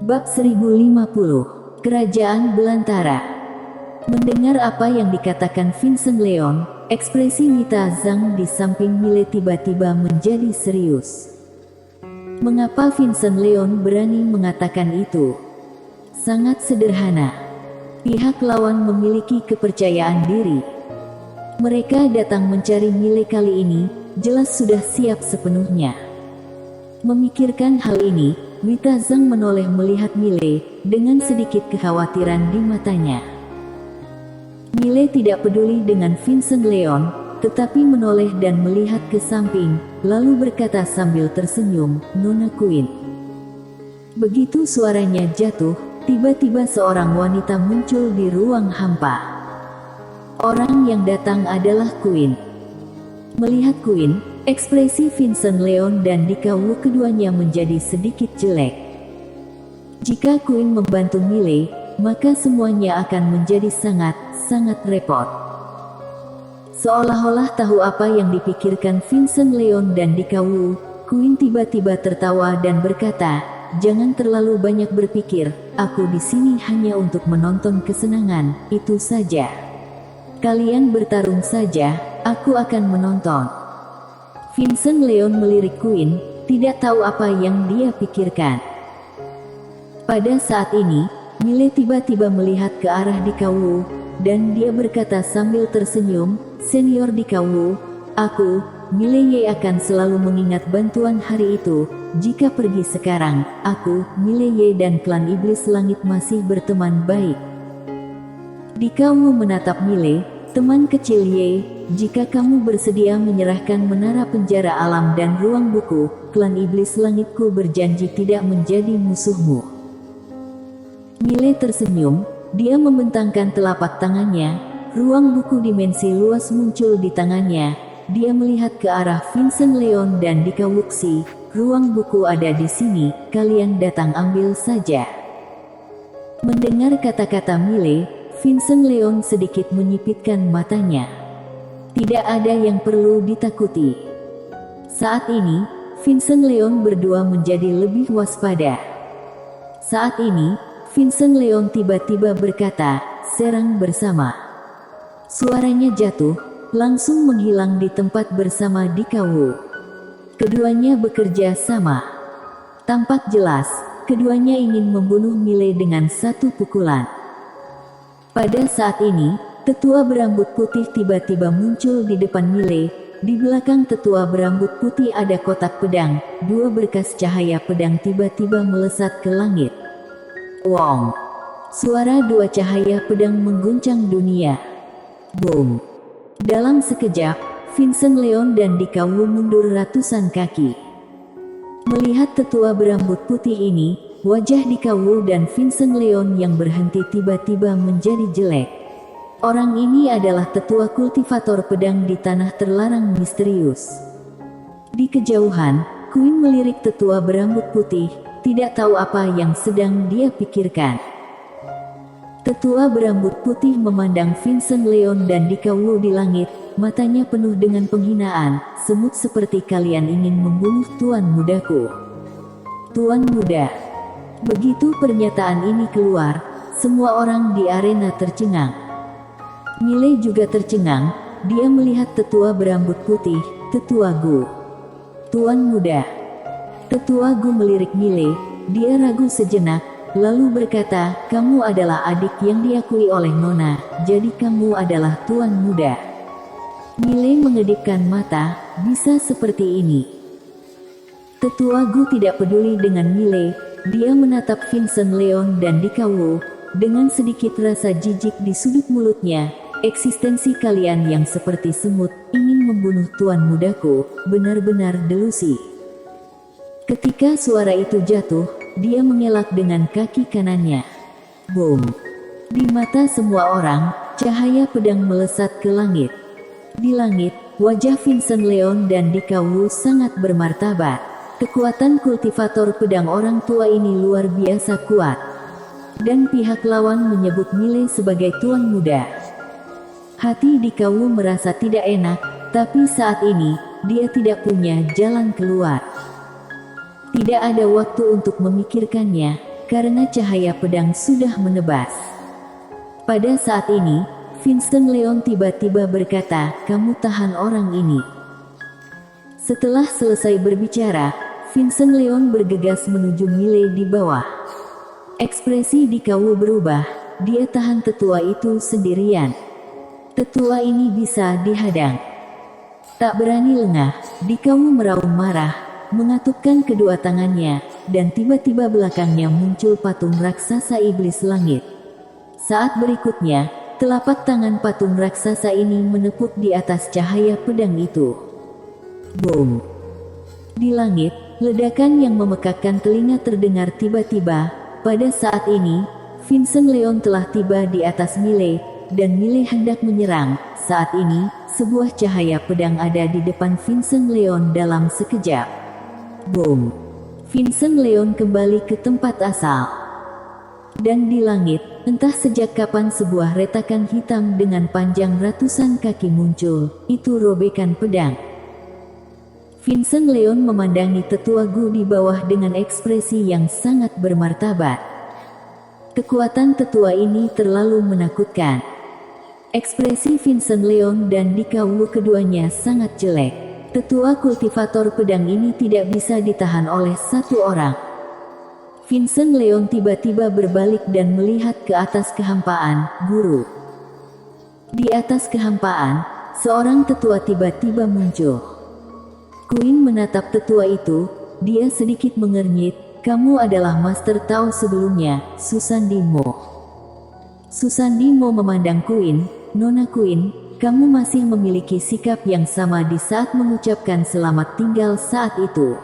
Bab 1050, Kerajaan Belantara. Mendengar apa yang dikatakan Vincent Leon, ekspresi Wita Zhang di samping Mile tiba-tiba menjadi serius. Mengapa Vincent Leon berani mengatakan itu? Sangat sederhana. Pihak lawan memiliki kepercayaan diri. Mereka datang mencari Mile kali ini, jelas sudah siap sepenuhnya. Memikirkan hal ini, Wita Zhang menoleh melihat Mile, dengan sedikit kekhawatiran di matanya. Mile tidak peduli dengan Vincent Leon, tetapi menoleh dan melihat ke samping, lalu berkata sambil tersenyum, "Nona Queen." Begitu suaranya jatuh, tiba-tiba seorang wanita muncul di ruang hampa. Orang yang datang adalah Queen. Melihat Queen, ekspresi Vincent Leon dan Dika Wu keduanya menjadi sedikit jelek. Jika Queen membantu Mile, maka semuanya akan menjadi sangat repot. Seolah-olah tahu apa yang dipikirkan Vincent Leon dan Dika Wu, Queen tiba-tiba tertawa dan berkata, "Jangan terlalu banyak berpikir, aku di sini hanya untuk menonton kesenangan, itu saja. Kalian bertarung saja, aku akan menonton." Vincent Leon melirik Queen, tidak tahu apa yang dia pikirkan. Pada saat ini, Mile tiba-tiba melihat ke arah Dika Wu, dan dia berkata sambil tersenyum, "Senior Dika Wu, aku, Mile Ye akan selalu mengingat bantuan hari itu. Jika pergi sekarang, aku, Mile Ye dan klan Iblis Langit masih berteman baik." Dika Wu menatap Mile, "Teman kecil Ye, jika kamu bersedia menyerahkan menara penjara alam dan ruang buku, klan Iblis Langitku berjanji tidak menjadi musuhmu." Mile tersenyum, dia membentangkan telapak tangannya, ruang buku dimensi luas muncul di tangannya, dia melihat ke arah Vincent Leon dan Dika Wuxi, "Ruang buku ada di sini, kalian datang ambil saja." Mendengar kata-kata Mile, Vincent Leon sedikit menyipitkan matanya. Tidak ada yang perlu ditakuti. Saat ini, Vincent Leon berdua menjadi lebih waspada. Saat ini, Vincent Leon tiba-tiba berkata, "Serang bersama." Suaranya jatuh, langsung menghilang di tempat bersama Dika Wu. Keduanya bekerja sama. Tampak jelas, keduanya ingin membunuh Mile dengan satu pukulan. Pada saat ini, tetua berambut putih tiba-tiba muncul di depan Mile. Di belakang tetua berambut putih ada kotak pedang, dua berkas cahaya pedang tiba-tiba melesat ke langit. Wong! Suara dua cahaya pedang mengguncang dunia. Boom! Dalam sekejap, Vincent Leon dan Dika Wu mundur ratusan kaki. Melihat tetua berambut putih ini, wajah Dika Wu dan Vincent Leon yang berhenti tiba-tiba menjadi jelek. Orang ini adalah tetua kultivator pedang di tanah terlarang misterius. Di kejauhan, Queen melirik tetua berambut putih, tidak tahu apa yang sedang dia pikirkan. Tetua berambut putih memandang Vincent Leon dan Dika Wu di langit, matanya penuh dengan penghinaan, "Semut seperti kalian ingin membunuh tuan mudaku." Tuan muda. Begitu pernyataan ini keluar, semua orang di arena tercengang. Mile juga tercengang, dia melihat tetua berambut putih, "Tetua Gu." "Tuan muda." Tetua Gu melirik Mile, dia ragu sejenak, lalu berkata, "Kamu adalah adik yang diakui oleh Nona, jadi kamu adalah tuan muda." Mile mengedipkan mata, bisa seperti ini. Tetua Gu tidak peduli dengan Mile, dia menatap Vincent Leon dan Dika Wu, dengan sedikit rasa jijik di sudut mulutnya, "Eksistensi kalian yang seperti semut, ingin membunuh tuan mudaku, benar-benar delusi." Ketika suara itu jatuh, dia mengelak dengan kaki kanannya. Boom! Di mata semua orang, cahaya pedang melesat ke langit. Di langit, wajah Vincent Leon dan Dika Wu sangat bermartabat. Kekuatan kultivator pedang orang tua ini luar biasa kuat. Dan pihak lawan menyebut Mile sebagai tuan muda. Hati Dika Wu merasa tidak enak, tapi saat ini, dia tidak punya jalan keluar. Tidak ada waktu untuk memikirkannya, karena cahaya pedang sudah menebas. Pada saat ini, Vincent Leon tiba-tiba berkata, "Kamu tahan orang ini." Setelah selesai berbicara, Vincent Leon bergegas menuju Miley di bawah. Ekspresi Dikawu berubah, dia tahan tetua itu sendirian. Tetua ini bisa dihadang. Tak berani lengah, Dikawu meraung marah, mengatupkan kedua tangannya, dan tiba-tiba belakangnya muncul patung raksasa iblis langit. Saat berikutnya, telapak tangan patung raksasa ini menepuk di atas cahaya pedang itu. Boom! Di langit, ledakan yang memekakkan telinga terdengar tiba-tiba. Pada saat ini, Vincent Leon telah tiba di atas Miley, dan Miley hendak menyerang. Saat ini, sebuah cahaya pedang ada di depan Vincent Leon dalam sekejap. Boom! Vincent Leon kembali ke tempat asal. Dan di langit, entah sejak kapan sebuah retakan hitam dengan panjang ratusan kaki muncul. Itu robekan pedang. Vincent Leon memandangi tetua Gu di bawah dengan ekspresi yang sangat bermartabat. Kekuatan tetua ini terlalu menakutkan. Ekspresi Vincent Leon dan Dikawu keduanya sangat jelek. Tetua kultivator pedang ini tidak bisa ditahan oleh satu orang. Vincent Leon tiba-tiba berbalik dan melihat ke atas kehampaan, "Guru." Di atas kehampaan, seorang tetua tiba-tiba muncul. Queen menatap tetua itu, dia sedikit mengernyit, "Kamu adalah Master Tao sebelumnya, Susandi Mo." Susandi Mo memandang Queen, "Nona Queen, kamu masih memiliki sikap yang sama di saat mengucapkan selamat tinggal saat itu."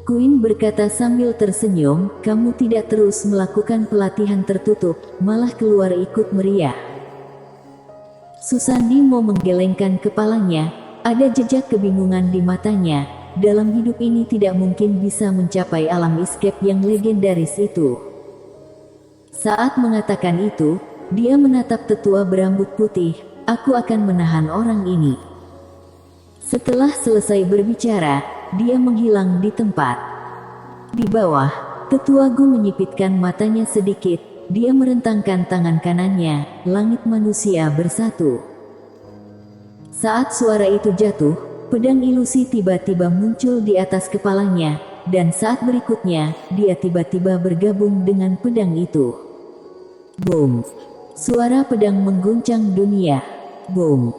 Queen berkata sambil tersenyum, "Kamu tidak terus melakukan pelatihan tertutup, malah keluar ikut meriah." Susandi Mo menggelengkan kepalanya. Ada jejak kebingungan di matanya. Dalam hidup ini tidak mungkin bisa mencapai alam escape yang legendaris itu. Saat mengatakan itu, dia menatap tetua berambut putih. "Aku akan menahan orang ini." Setelah selesai berbicara, dia menghilang di tempat. Di bawah, tetua Gu menyipitkan matanya sedikit. Dia merentangkan tangan kanannya. Langit manusia bersatu. Saat suara itu jatuh, pedang ilusi tiba-tiba muncul di atas kepalanya, dan saat berikutnya, dia tiba-tiba bergabung dengan pedang itu. Boom! Suara pedang mengguncang dunia. Boom!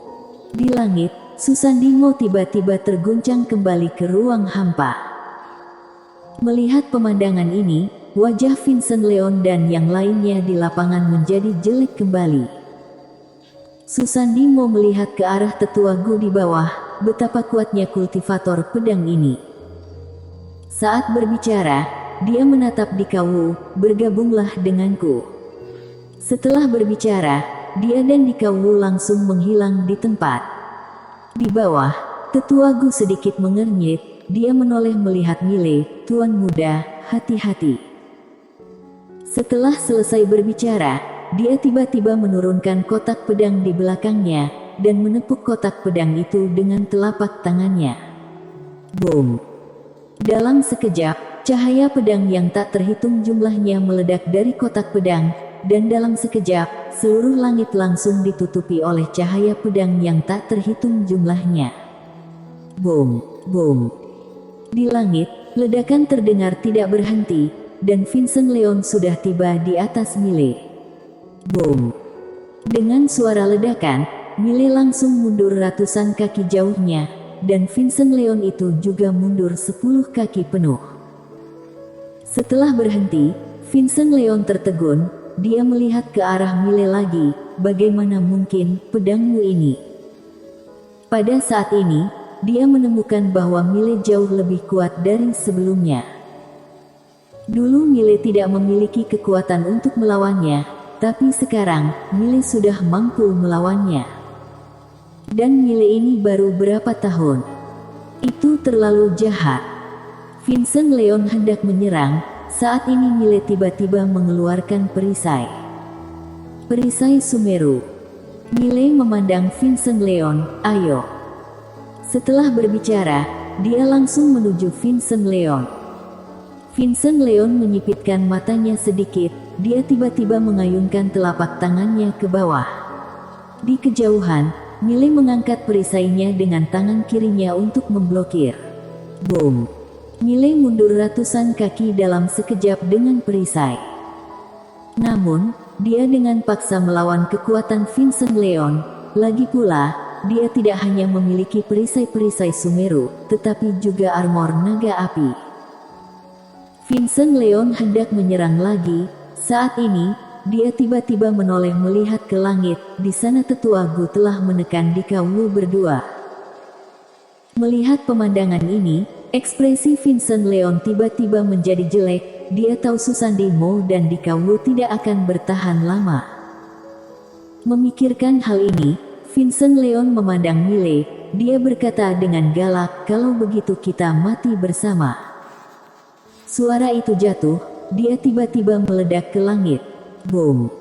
Di langit, Susandi Mo tiba-tiba terguncang kembali ke ruang hampa. Melihat pemandangan ini, wajah Vincent Leon dan yang lainnya di lapangan menjadi jelek kembali. Susandi Mo melihat ke arah tetua Gu di bawah, betapa kuatnya kultivator pedang ini. Saat berbicara, dia menatap Dikawu, "Bergabunglah denganku." Setelah berbicara, dia dan Dikawu langsung menghilang di tempat. Di bawah, tetua Gu sedikit mengernyit, dia menoleh melihat Miley, "Tuan muda, hati-hati." Setelah selesai berbicara, dia tiba-tiba menurunkan kotak pedang di belakangnya, dan menepuk kotak pedang itu dengan telapak tangannya. Boom! Dalam sekejap, cahaya pedang yang tak terhitung jumlahnya meledak dari kotak pedang, dan dalam sekejap, seluruh langit langsung ditutupi oleh cahaya pedang yang tak terhitung jumlahnya. Boom! Boom! Di langit, ledakan terdengar tidak berhenti, dan Vincent Leon sudah tiba di atas Miley. Boom! Dengan suara ledakan, Miley langsung mundur ratusan kaki jauhnya, dan Vincent Leon itu juga mundur 10 kaki penuh. Setelah berhenti, Vincent Leon tertegun, dia melihat ke arah Miley lagi, "Bagaimana mungkin, pedangmu ini?" Pada saat ini, dia menemukan bahwa Miley jauh lebih kuat dari sebelumnya. Dulu Miley tidak memiliki kekuatan untuk melawannya, tapi sekarang, Miley sudah mampu melawannya. Dan Miley ini baru berapa tahun? Itu terlalu jahat. Vincent Leon hendak menyerang, saat ini Miley tiba-tiba mengeluarkan perisai. Perisai Sumeru. Miley memandang Vincent Leon, "Ayo." Setelah berbicara, dia langsung menuju Vincent Leon. Vincent Leon menyipitkan matanya sedikit, dia tiba-tiba mengayunkan telapak tangannya ke bawah. Di kejauhan, Millie mengangkat perisainya dengan tangan kirinya untuk memblokir. Boom! Millie mundur ratusan kaki dalam sekejap dengan perisai. Namun, dia dengan paksa melawan kekuatan Vincent Leon. Lagi pula, dia tidak hanya memiliki perisai-perisai Sumeru, tetapi juga armor naga api. Vincent Leon hendak menyerang lagi. Saat ini, dia tiba-tiba menoleh melihat ke langit. Di sana Tetua Gu telah menekan Dika Wu berdua. Melihat pemandangan ini, ekspresi Vincent Leon tiba-tiba menjadi jelek. Dia tahu Susandi Mo dan Dika Wu tidak akan bertahan lama. Memikirkan hal ini, Vincent Leon memandang Millie. Dia berkata dengan galak, "Kalau begitu kita mati bersama." Suara itu jatuh, dia tiba-tiba meledak ke langit. Boom!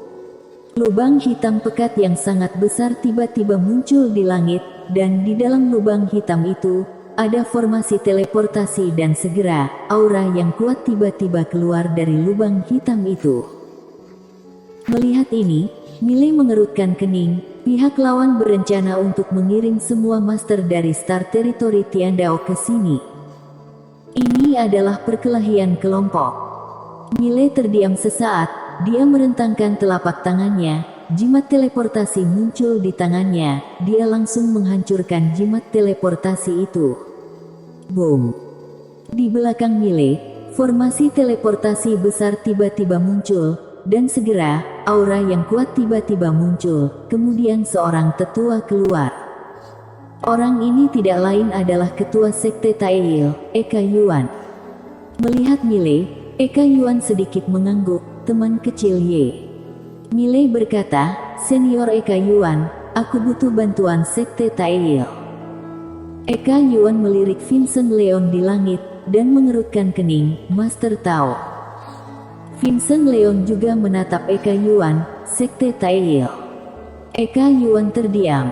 Lubang hitam pekat yang sangat besar tiba-tiba muncul di langit, dan di dalam lubang hitam itu, ada formasi teleportasi dan segera, aura yang kuat tiba-tiba keluar dari lubang hitam itu. Melihat ini, Millie mengerutkan kening. Pihak lawan berencana untuk mengirim semua master dari Star Territory Tiandao ke sini. Ini adalah perkelahian kelompok. Millie terdiam sesaat, dia merentangkan telapak tangannya, jimat teleportasi muncul di tangannya, dia langsung menghancurkan jimat teleportasi itu. Boom! Di belakang Millie, formasi teleportasi besar tiba-tiba muncul, dan segera, aura yang kuat tiba-tiba muncul, kemudian seorang tetua keluar. Orang ini tidak lain adalah Ketua Sekte Taeil, Eka Yuan. Melihat Millie, Eka Yuan sedikit mengangguk, "Teman kecil Ye." Millie berkata, "Senior Eka Yuan, aku butuh bantuan Sekte Taeil." Eka Yuan melirik Vincent Leon di langit, dan mengerutkan kening, "Master Tao." Vincent Leon juga menatap Eka Yuan, Sekte Taeil. Eka Yuan terdiam.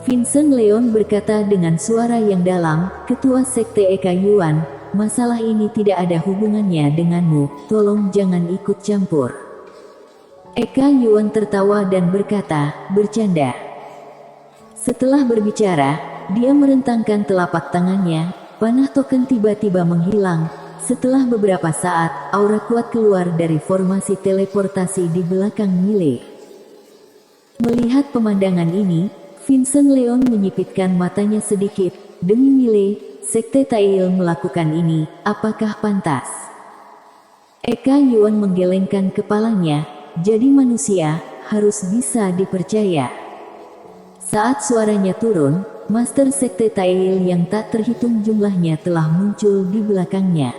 Vincent Leon berkata dengan suara yang dalam, "Ketua Sekte Eka Yuan, masalah ini tidak ada hubungannya denganmu, tolong jangan ikut campur." Eka Yuan tertawa dan berkata, "Bercanda." Setelah berbicara, dia merentangkan telapak tangannya, panah token tiba-tiba menghilang. Setelah beberapa saat, aura kuat keluar dari formasi teleportasi di belakang Millie. Melihat pemandangan ini, Vincent Leon menyipitkan matanya sedikit. "Demi Millie, Sekte Taeil melakukan ini, apakah pantas?" Eka Yuan menggelengkan kepalanya. "Jadi manusia, harus bisa dipercaya." Saat suaranya turun, Master Sekte Taeil yang tak terhitung jumlahnya telah muncul di belakangnya.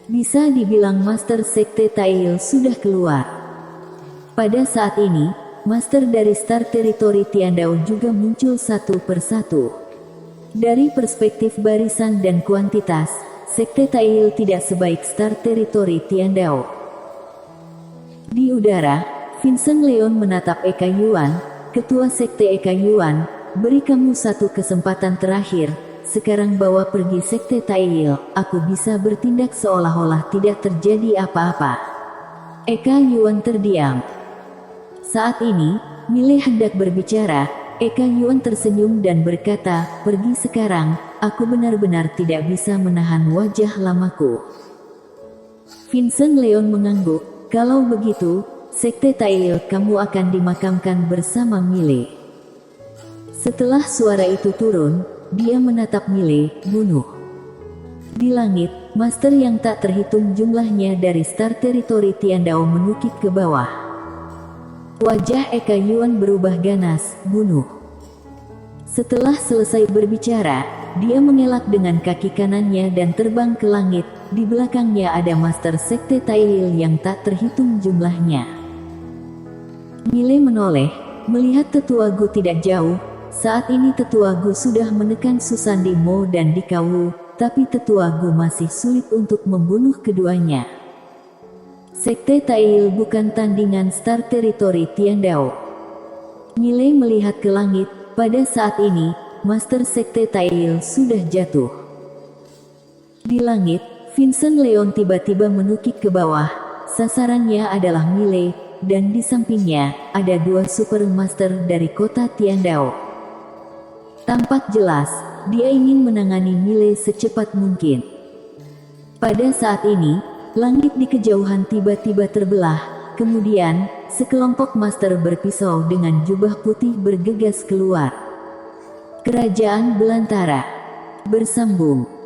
Bisa dibilang Master Sekte Taeil sudah keluar. Pada saat ini, Master dari Star Territory Tiandao juga muncul satu persatu. Dari perspektif barisan dan kuantitas, Sekte Taeil tidak sebaik Star Territory Tiandao. Di udara, Vincent Leon menatap Eka Yuan, "Ketua Sekte Eka Yuan, beri kamu satu kesempatan terakhir. Sekarang bawa pergi Sekte Taeil, aku bisa bertindak seolah-olah tidak terjadi apa-apa." Eka Yuan terdiam. Saat ini, Millie hendak berbicara. Eka Yuan tersenyum dan berkata, "Pergi sekarang, aku benar-benar tidak bisa menahan wajah lamaku." Vincent Leon mengangguk, "Kalau begitu, Sekte Taeil kamu akan dimakamkan bersama Millie." Setelah suara itu turun, dia menatap Millie, "Bunuh." Di langit, master yang tak terhitung jumlahnya dari Star Territory Tiandao menukik ke bawah. Wajah Eka Yuan berubah ganas, "Bunuh." Setelah selesai berbicara, dia mengelak dengan kaki kanannya dan terbang ke langit. Di belakangnya ada Master Sekte Taeil yang tak terhitung jumlahnya. Millie menoleh, melihat Tetua Gu tidak jauh. Saat ini Tetua Gu sudah menekan Susandi Mo dan Dika Wu, tapi Tetua Gu masih sulit untuk membunuh keduanya. Sekte Taeil bukan tandingan Star Territory Tiandao. Millie melihat ke langit. Pada saat ini, Master Sekte Taeil sudah jatuh. Di langit, Vincent Leon tiba-tiba menukik ke bawah. Sasarannya adalah Mile, dan di sampingnya ada dua super master dari kota Tiandao. Tampak jelas, dia ingin menangani Mile secepat mungkin. Pada saat ini, langit di kejauhan tiba-tiba terbelah. Kemudian, sekelompok master berpisau dengan jubah putih bergegas keluar. Kerajaan Belantara bersambung.